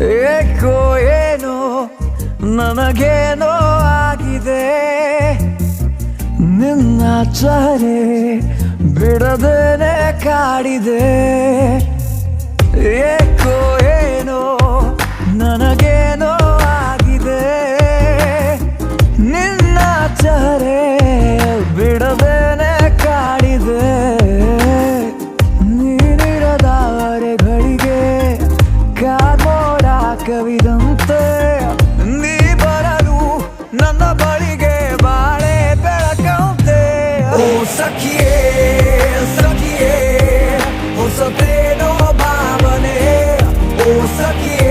ಏಕೋ ಏನೋ ನನಗೇನೋ ಆಗಿದೆ, ನಿನ್ನ ಚಹರೆ ಬಿಡದೇನೆ ಕಾಡಿದೆ. ಏಕೋ ಏನೋ ನನಗೇನೋ ಆಗಿದೆ, ನಿನ್ನ ಚಹರೆ ಬಿಡದೇನೆ ಕಾಡಿದೆ. ನೀನಿರದ ಅರೆಗಳಿಗೆ ಕಾಮೋಡ ಕವಿದಂತೆ, ನೀ ಬರಲು ನನ್ನ ಬಳಿಗೆ ಬಾಳೆ ಬೆಳಕಂತೆ. ಓ ಸಖಿಯೇ ಸಖಿಯೇ ಹೊಸತೇನೋ ಭಾವನೆ, ಓ ಸಖಿಯೇ